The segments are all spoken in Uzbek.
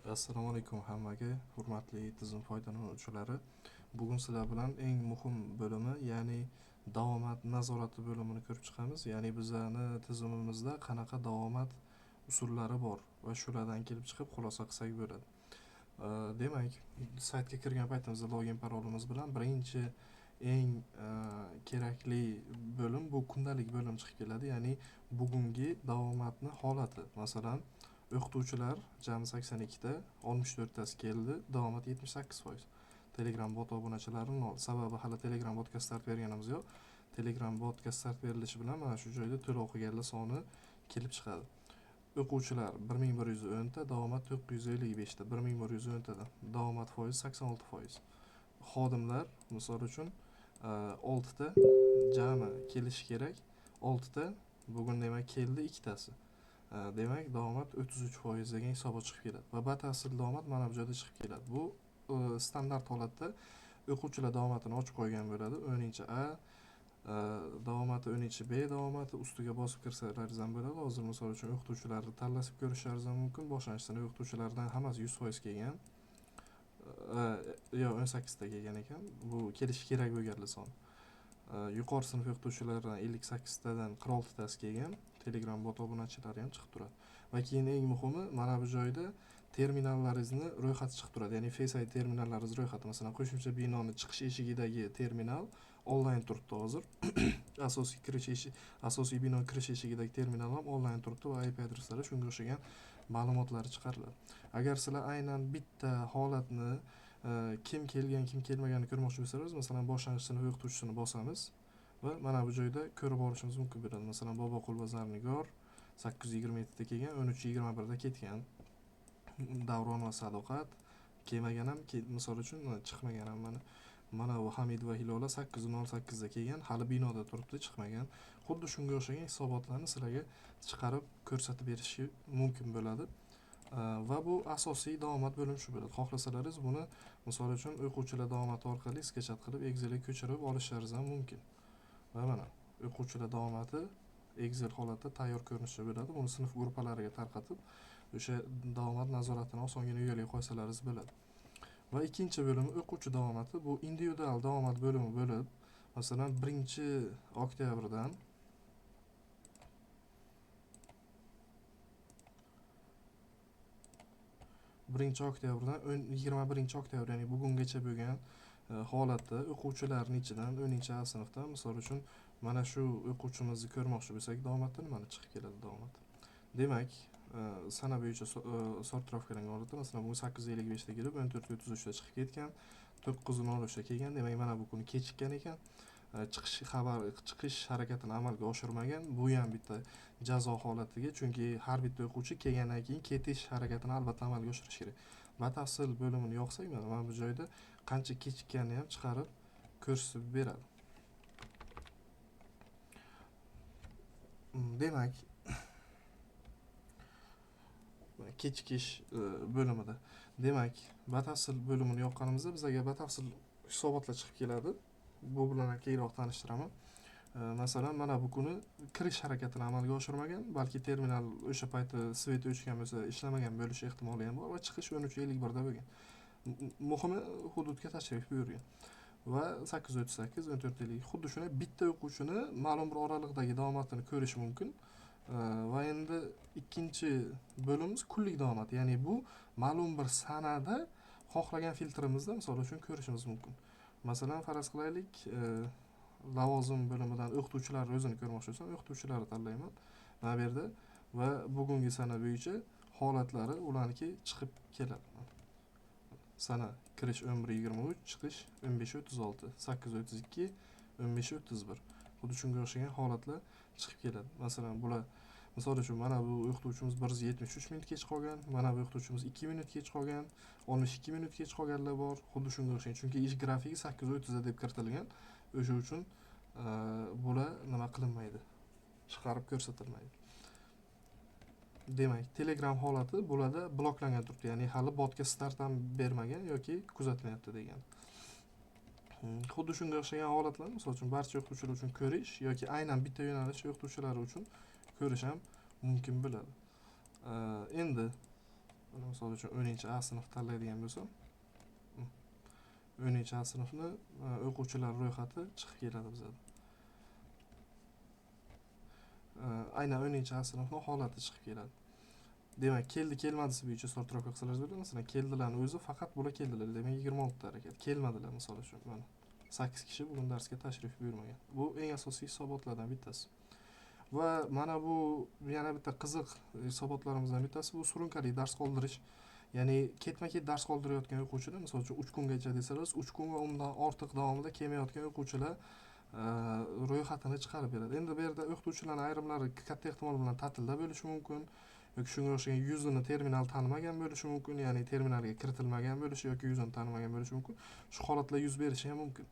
Assalomu alaykum hammaga, hurmatli tizim foydalanuvchilari. Bugun sizlar bilan eng muhim bo'limi, ya'ni davomat nazorati bo'limini ko'rib chiqamiz. Ya'ni bizani tizimimizda qanaqa davomat usullari bor va shulardan kelib chiqib xulosa qilsak bo'ladi. Demak, saytga kirgan paytimizda login parolimiz bilan birinchi eng kerakli bo'lim bu kundalik bo'lim chiqib keladi. Ya'ni bugungi davomatni holati. Masalan, o'qituvchilar jami 82 ta, 64 tasi keldi, davomat 78%. Telegram bot obunachilari 0. Sababi hali Telegram botga start berganimiz yo'q. Telegram botga start berilishi bilan mana shu joyda to'la o'qiganlar soni kelib chiqadi. O'quvchilar 1110 ta, davomat 955 ta, 1110 tadan davomat foiz 86%. Xodimlar misol uchun 6 ta jami kelishi kerak. 6 ta bugun demak keldi, 2 tasi. Demak, davomat 33% degan hisobga chiqib keladi va batafsil davomat mana bu joyda chiqib keladi. Bu standart holatda o'quvchilar davomatini ochib qo'ygan bo'ladi. 10A davomati, 10B davomati ustiga bosib kirsalaringiz ham bo'ladi. Hozir misol uchun o'qituvchilarni tanlab ko'rishlaringiz ham mumkin. Boshlanish sinf o'qituvchilaridan hammasi 100% kelgan. Yo, 18 ta kelgan ekan. Bu kelishi kerak bo'lganlar soni. Yuqori sinf o'qituvchilaridan 58 tadan 46 tasi kelgan. Telegram bot obunachilari ham chiqib turadi. Va keyin eng muhimi, mana bu joyda terminallaringizni ro'yxati chiqib turadi. Ya'ni Face ID terminallaringiz ro'yxati, masalan, qo'shimcha binoni chiqish eshigidagi terminal onlayn turibdi hozir. Asosiy bino kirish eshigidagi terminal ham onlayn turibdi va IP adreslari shunga o'xshagan ma'lumotlari chiqariladi. Agar sizlar aynan bitta holatni kim kelgan, kim kelmaganini ko'rmoqchi bo'lsangiz, masalan, boshlang'ich sinf o'qituvchisini bosamiz va mana bu joyda ko'rib olishimiz mumkin bo'ladi. Masalan, Boboqul va Zarnigor 827 ta kelgan, 1321 da ketgan. Davron va Sadoqat kelmagan ham, misol uchun chiqmagan ham mana bu Hamid va Hilola 808 da kelgan, hali binoda turibdi, chiqmagan. Xuddi shunga o'xshagan hisobotlarni sizlarga chiqarib ko'rsatib berishi mumkin bo'ladi. Va bu asosiy davomat bo'limi shu bo'ladi. Xohlasalaringiz buni misol uchun o'quvchilar davomati orqali sketchat qilib Excelga ko'chirib olishlaringiz ham mumkin. Va mana o'quvchilar davomati Excel holatda tayyor ko'rinishda bo'ladi. Buni sinf guruhlariga tarqatib, o'sha davomat nazoratini osongina yo'lga qo'ysalaringiz bo'ladi. Va ikkinchi bo'limi o'quvchi davomati, bu individual davomat bo'limi bo'lib, masalan, 1-oktyabrdan 21-oktyabr, ya'ni bugungacha bo'lgan holatda o'quvchilarning ichidan 10A sinfdan misol uchun mana shu o'quvchimizni ko'rmoqchi bo'lsak, davomatda nimani chiqib keladi davomat. Demak, sana bo'yicha sortirovkalangan holatda, masalan, bugun 855 ta kelib 14:33 da chiqib ketgan, 9:03 da kelgan. Demak, mana bu kuni kechikkan ekan. Chiqish harakatini amalga oshirmagan. Bu ham bitta jazo holatiga, chunki har bitta o'quvchi kelgandan keyin ketish harakatini albatta amalga oshirish kerak. Batafsil bo'limini yoqsak, mana bu joyda qancha kechikkanini ham chiqarib ko'rsatib beradi. Demak, kechikish bo'limida, demak, batafsil bo'limini yoqqanimizda bizga batafsil hisobotlar chiqib keladi. Bu bilan keyinroq tanishtiraman. Masalan, mana bu kuni kirish harakatini amalga oshirmagan, balki terminal o'sha payti svet o'chgan bo'lsa, ishlamagan bo'lishi ehtimoli ham bor va chiqish 13:51 da bo'lgan. Muhimi, hududga tashrif buyurgan. Va 838, 14:50, xuddi shunday bitta o'quvchini ma'lum bir oraliqdagi davomatini ko'rish mumkin. Va endi ikkinchi bo'limiz kunlik davomat, ya'ni bu ma'lum bir sanada xohlagan filtrimizda misol uchun ko'rishimiz mumkin. Masalan, faraz qilaylik, lavozim bo'limidan o'qituvchilar o'zini ko'rmoqchi bo'lsam, o'qituvchilarni tanlayman mana bu yerda va bugungi sana bo'yicha holatlari ularniki chiqib keladi. Sana kirish 11:23, chiqish 15:36, 8:32, 15:31. Xuddi shunga o'xshagan holatlar chiqib keladi. Masalan, bular misol uchun mana bu o'qituvchimiz 173 minut kech qolgan, mana bu o'qituvchimiz 2 minut kech qolgan, 62 minut kech qolganlar bor. Xuddi shunga o'xshagan, chunki ish grafiki 8:30 da deb kiritilgan. O'sha uchun bular nima qilinmaydi, chiqarib ko'rsatilmaydi. Demak, Telegram holati bularda bloklangan turibdi, ya'ni hali botga start ham bermagan yoki kuzatilyapti degan. Xuddi shunga o'xshagan holatlar, misol uchun barcha o'qituvchilar uchun ko'rish yoki aynan bitta yo'nalish o'qituvchilari uchun ko'rish ham mumkin bo'ladi. Endi Mana misol uchun 10A sinf tanlaydigan bo'lsam, 10A sinfni o'quvchilar ro'yxati chiqib keladi bizda. Aynan 10A sinfning holati chiqib keladi. Demak, keldi kelmadisi bo'yicha sortировка qilsangiz bo'ladi. Masalan, keldilarning o'zi faqat bular keldilar. Demak, 26 ta harakat. Kelmadilar misol uchun mana 8 kishi bugun darsga tashrif buyurmagan. Bu eng asosiy hisobotlardan bittasi. Va mana bu yana bitta qiziq hisobotlarimizdan bittasi bu surunkali dars qoldirish. Ya'ni ketma-ket dars qoldirayotgan o'quvchilar, misol uchun 3 kungacha desangiz, 3 kun va undan ortiq davomida kelmayotgan o'quvchilar ro'yxatini chiqarib beradi. Endi bu yerda o'qituvchilarning ayrimlari katta ehtimol bilan ta'tilda bo'lishi mumkin, yoki shunga o'xshagan yuzini terminal tanimagan bo'lishi mumkin, ya'ni terminalga kiritilmagan bo'lishi yoki yuzini tanimagan bo'lishi mumkin. Shu holatlar yuz berishi ham mumkin.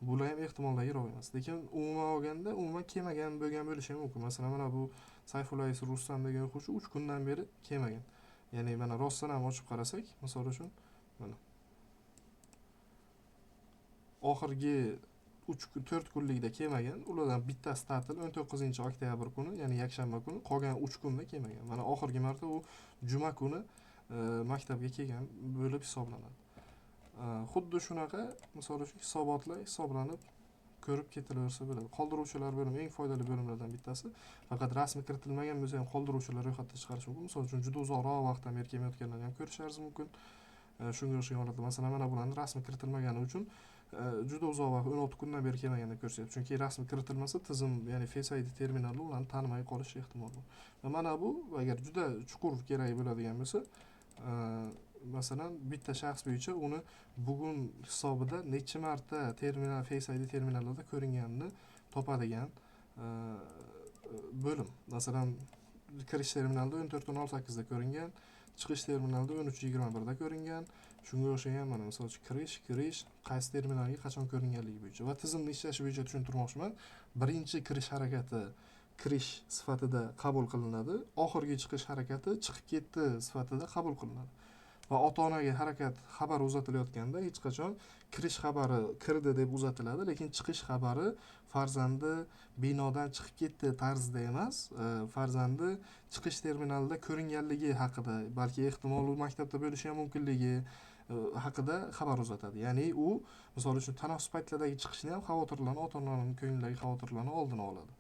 Bular ham ehtimollar yiroq emas. Lekin umuman olganda, umuman kelmagan bo'lgan bo'lishi ham mumkin. Masalan, mana bu Sayfullayev Rustam degan o'quvchi 3 kundan beri kelmagan. Ya'ni mana rostdan ham ochib qarasak, misol uchun mana oxirgi 4 kunlikda kelmagan. Ulardan bittasi ta'til 19-oktyabr kuni, ya'ni yakshanba kuni, qolgan 3 kunda kelmagan. Mana oxirgi marta u juma kuni maktabga kelgan bo'lib hisoblanadi. Xuddi shunaqa misol uchun hisobotlar hisoblanib ko'rib ketilaversa bo'ladi. Qoldiruvchilar bo'limi eng foydali bo'limlardan bittasi. Faqat rasmiy kiritilmagan bo'lsa ham qoldiruvchilar ro'yxatdan chiqarish mumkin. Misol uchun juda uzoqroq vaqtdan beri kelmayotganlarni ham ko'rishingiz mumkin. Shunga o'xshagan holatda masalan mana bularni rasmiy kiritilmagani uchun juda uzoq vaqt 16 kundan beri kelmaganini ko'rsatyapti. Chunki rasmiy kiritilmasa tizim, ya'ni Face ID terminali ularni tanimay qolishi ehtimoli bor. Va mana bu agar juda chuqur kerak bo'ladigan bo'lsa, masalan bitta shaxs bo'yicha uni bugun hisobida necha marta terminal Face ID terminallarda ko'ringanini topadigan bo'lim. Masalan, kirish terminalida 14:18 da ko'ringan, chiqish terminalida 13:21 da ko'ringan. Shunga o'xshagan mana misol uchun kirish qaysi terminalga qachon ko'ringanligi bo'yicha va tizimni ishlashi bo'yicha tushuntirmoqchiman. Birinchi kirish harakati kirish sifatida qabul qilinadi, oxirgi chiqish harakati chiqib ketdi sifatida qabul qilinadi. Va ota-onaga harakat xabar uzatilayotganda hech qachon kirish xabari kirdi deb uzatiladi, lekin chiqish xabari farzandi binodan chiqib ketdi tarzida emas, farzandi chiqish terminalida ko'ringanligi haqida, balki ehtimol u maktabda bo'lishi ham mumkinligi haqida xabar uzatadi. Ya'ni u misol uchun tanaffus paytlaridagi chiqishni ham xavotirlarni, ota-onalarning ko'nglidagi xavotirlarni oldini oladi.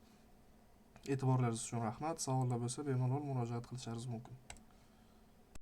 E'tiborlaringiz uchun rahmat. Savollar bo'lsa bemalol murojaat qilishingiz mumkin.